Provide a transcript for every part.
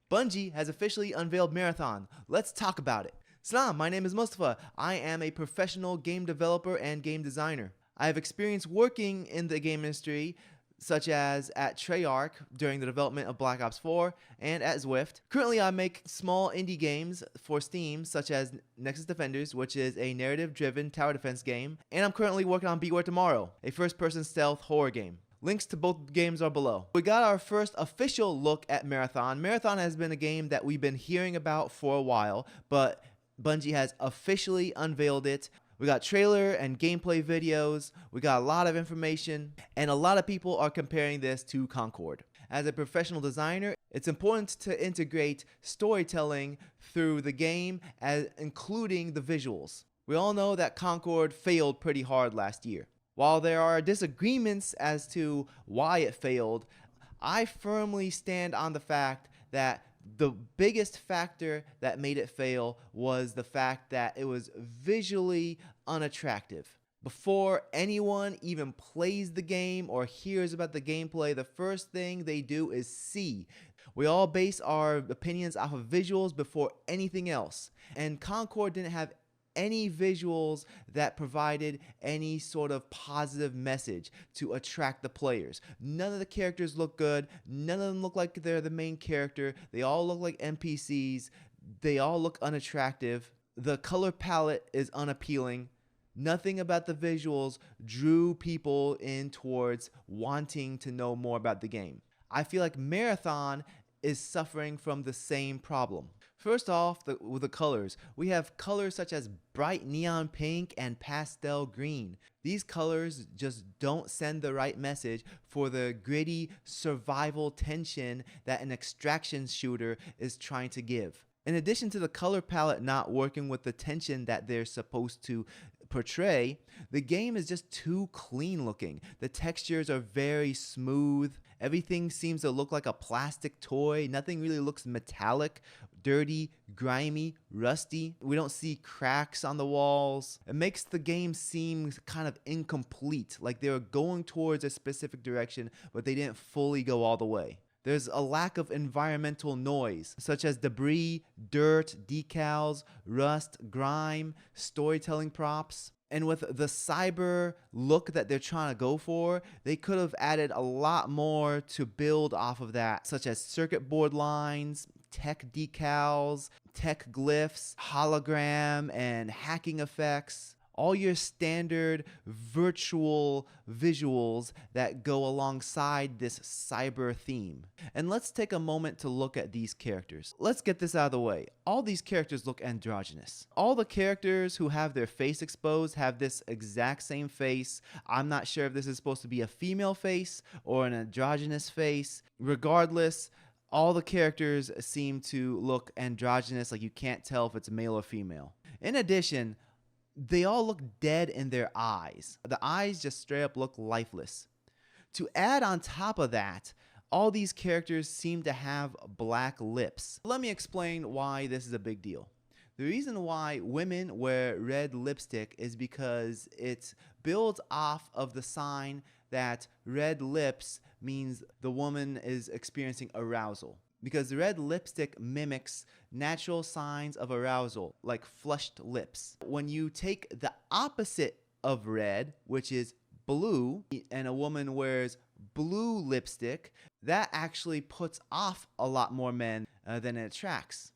Bungie has officially unveiled Marathon. Let's talk about it. Salam, my name is Mustafa. I am a professional game developer and game designer. I have experience working in the game industry, such as at Treyarch during the development of Black Ops 4 and at Zwift. Currently, I make small indie games for Steam, such as Nexus Defenders, which is a narrative-driven tower defense game, and I'm currently working on Beware Tomorrow, a first-person stealth horror game. Links to both games are below. We got our first official look at Marathon. Marathon has been a game that we've been hearing about for a while, but Bungie has officially unveiled it. We got trailer and gameplay videos, we got a lot of information, and a lot of people are comparing this to Concord. As a professional designer, it's important to integrate storytelling through the game, including the visuals. We all know that Concord failed pretty hard last year. While there are disagreements as to why it failed, I firmly stand on the fact that the biggest factor that made it fail was the fact that it was visually unattractive. Before anyone even plays the game or hears about the gameplay, the first thing they do is see. We all base our opinions off of visuals before anything else. And Concord didn't have any visuals that provided any sort of positive message to attract the players. None of the characters look good. None of them look like they're the main character. They all look like NPCs. They all look unattractive. The color palette is unappealing. Nothing about the visuals drew people in towards wanting to know more about the game. I feel like Marathon is suffering from the same problem. First off, with the colors. We have colors such as bright neon pink and pastel green. These colors just don't send the right message for the gritty survival tension that an extraction shooter is trying to give. In addition to the color palette not working with the tension that they're supposed to portray, the game is just too clean looking. The textures are very smooth. Everything seems to look like a plastic toy. Nothing really looks metallic, dirty, grimy, rusty. We don't see cracks on the walls. It makes the game seem kind of incomplete, like they were going towards a specific direction, but they didn't fully go all the way. There's a lack of environmental noise, such as debris, dirt, decals, rust, grime, storytelling props. And with the cyber look that they're trying to go for, they could have added a lot more to build off of that, such as circuit board lines, tech decals, tech glyphs, hologram, and hacking effects. All your standard virtual visuals that go alongside this cyber theme. And let's take a moment to look at these characters. Let's get this out of the way. All these characters look androgynous. All the characters who have their face exposed have this exact same face. I'm not sure if this is supposed to be a female face or an androgynous face. Regardless, all the characters seem to look androgynous, like you can't tell if it's male or female. In addition, they all look dead in their eyes. The eyes just straight up look lifeless. To add on top of that, all these characters seem to have black lips. Let me explain why this is a big deal. The reason why women wear red lipstick is because it builds off of the sign that red lips means the woman is experiencing arousal. Because red lipstick mimics natural signs of arousal, like flushed lips. When you take the opposite of red, which is blue, and a woman wears blue lipstick, that actually puts off a lot more men than it attracts.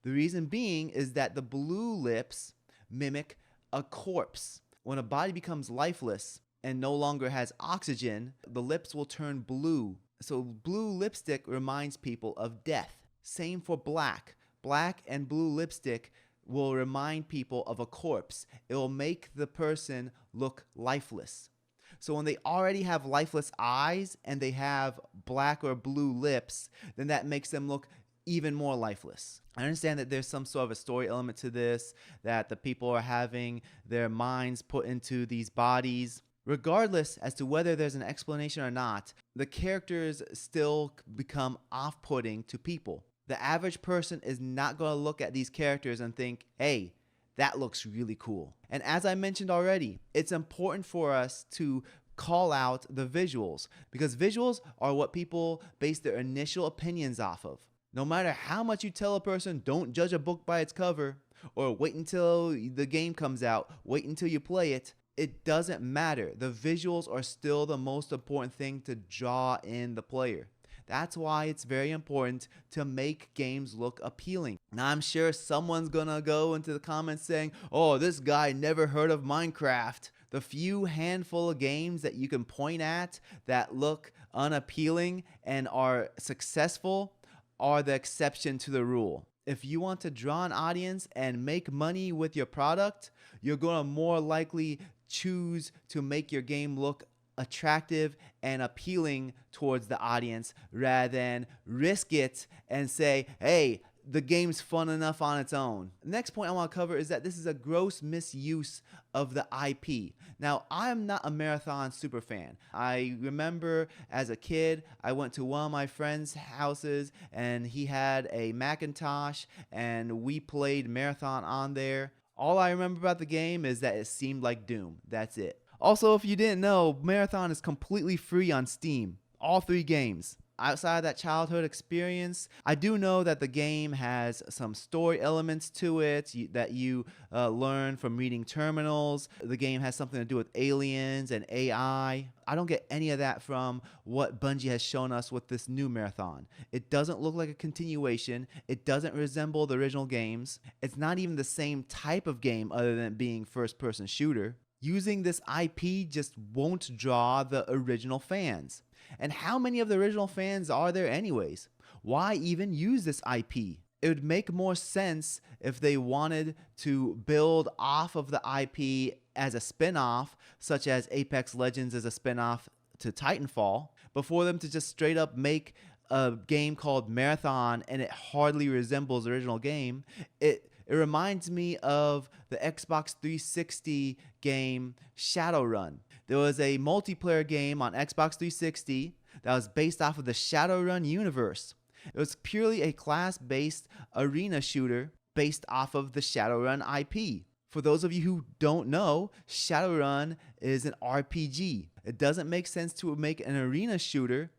The reason being is that the blue lips mimic a corpse. When a body becomes lifeless and no longer has oxygen, the lips will turn blue. So blue lipstick reminds people of death. Same for black. Black and blue lipstick will remind people of a corpse. It will make the person look lifeless. So when they already have lifeless eyes and they have black or blue lips, then that makes them look even more lifeless. I understand that there's some sort of a story element to this, that the people are having their minds put into these bodies. Regardless as to whether there's an explanation or not, the characters still become off-putting to people. The average person is not going to look at these characters and think, hey, that looks really cool. And as I mentioned already, it's important for us to call out the visuals, because visuals are what people base their initial opinions off of. No matter how much you tell a person, don't judge a book by its cover, or wait until the game comes out, wait until you play it, it doesn't matter. The visuals are still the most important thing to draw in the player. That's why it's very important to make games look appealing. Now, I'm sure someone's gonna go into the comments saying, oh, this guy never heard of Minecraft. The few handful of games that you can point at that look unappealing and are successful are the exception to the rule. If you want to draw an audience and make money with your product, you're going to more likely choose to make your game look attractive and appealing towards the audience rather than risk it and say, hey, the game's fun enough on its own. The next point I want to cover is that this is a gross misuse of the IP. Now, I'm not a Marathon super fan. I remember as a kid, I went to one of my friend's houses and he had a Macintosh and we played Marathon on there. All I remember about the game is that it seemed like Doom. That's it. Also, if you didn't know, Marathon is completely free on Steam. All 3 games. Outside of that childhood experience, I do know that the game has some story elements to it that you learn from reading terminals. The game has something to do with aliens and AI. I don't get any of that from what Bungie has shown us with this new Marathon. It doesn't look like a continuation. It doesn't resemble the original games. It's not even the same type of game other than being first-person shooter. Using this IP just won't draw the original fans. And how many of the original fans are there anyways? Why even use this IP? It would make more sense if they wanted to build off of the IP as a spin-off, such as Apex Legends as a spin-off to Titanfall, before them to just straight up make a game called Marathon and it hardly resembles the original game. It reminds me of the Xbox 360 game Shadowrun. There was a multiplayer game on Xbox 360 that was based off of the Shadowrun universe. It was purely a class-based arena shooter based off of the Shadowrun IP. For those of you who don't know, Shadowrun is an RPG. It doesn't make sense to make an arena shooter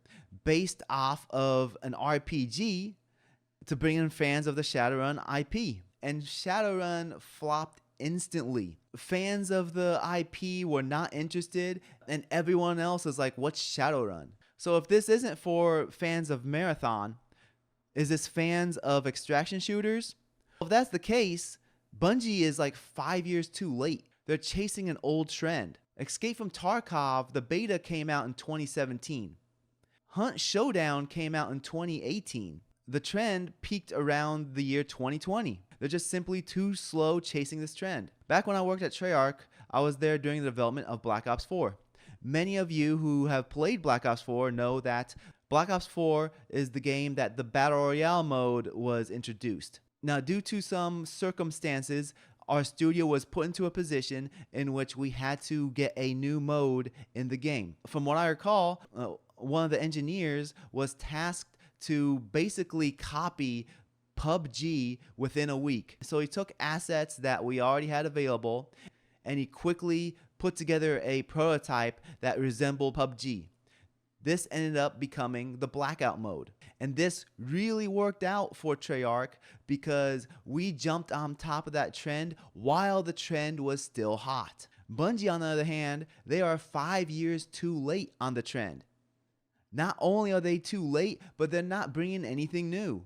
based off of an RPG to bring in fans of the Shadowrun IP. And Shadowrun flopped instantly. Fans of the IP were not interested, and everyone else is like, what's Shadowrun? So if this isn't for fans of Marathon, is this fans of extraction shooters? If that's the case, Bungie is like 5 years too late. They're chasing an old trend. Escape from Tarkov, the beta came out in 2017. Hunt Showdown came out in 2018. The trend peaked around the year 2020. They're just simply too slow chasing this trend. Back when I worked at Treyarch, I was there during the development of Black Ops 4. Many of you who have played Black Ops 4 know that Black Ops 4 is the game that the Battle Royale mode was introduced. Now, due to some circumstances, our studio was put into a position in which we had to get a new mode in the game. From what I recall, one of the engineers was tasked to basically copy PUBG within a week. So he took assets that we already had available and he quickly put together a prototype that resembled PUBG. This ended up becoming the Blackout mode. And this really worked out for Treyarch because we jumped on top of that trend while the trend was still hot. Bungie, on the other hand, they are 5 years too late on the trend. Not only are they too late, but they're not bringing anything new.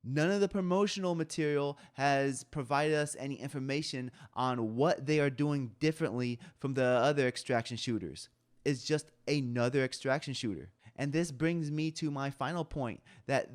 None of the promotional material has provided us any information on what they are doing differently from the other extraction shooters. It's just another extraction shooter. And this brings me to my final point, that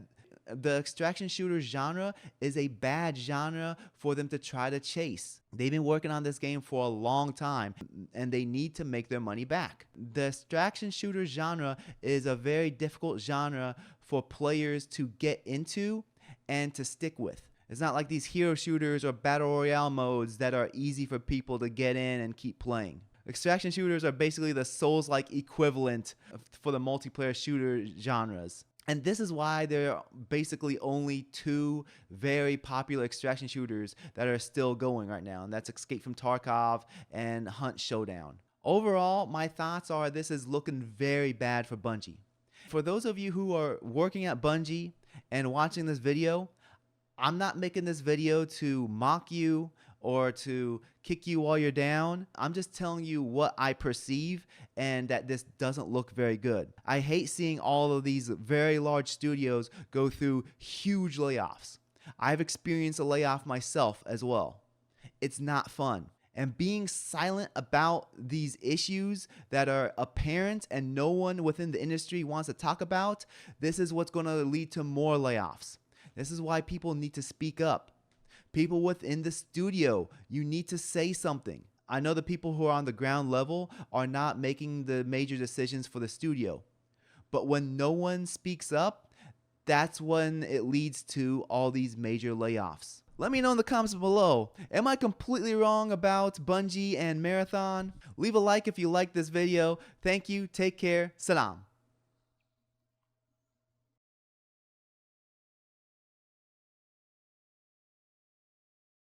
the extraction shooter genre is a bad genre for them to try to chase. They've been working on this game for a long time and they need to make their money back. The extraction shooter genre is a very difficult genre for players to get into and to stick with. It's not like these hero shooters or battle royale modes that are easy for people to get in and keep playing. Extraction shooters are basically the Souls-like equivalent for the multiplayer shooter genres. And this is why there are basically only 2 very popular extraction shooters that are still going right now, and that's Escape from Tarkov and Hunt Showdown. Overall, my thoughts are this is looking very bad for Bungie. For those of you who are working at Bungie and watching this video, I'm not making this video to mock you or to kick you while you're down. I'm just telling you what I perceive and that this doesn't look very good. I hate seeing all of these very large studios go through huge layoffs. I've experienced a layoff myself as well. It's not fun. And being silent about these issues that are apparent and no one within the industry wants to talk about, this is what's going to lead to more layoffs. This is why people need to speak up. People within the studio, you need to say something. I know the people who are on the ground level are not making the major decisions for the studio. But when no one speaks up, that's when it leads to all these major layoffs. Let me know in the comments below. Am I completely wrong about Bungie and Marathon? Leave a like if you like this video. Thank you. Take care. Salam.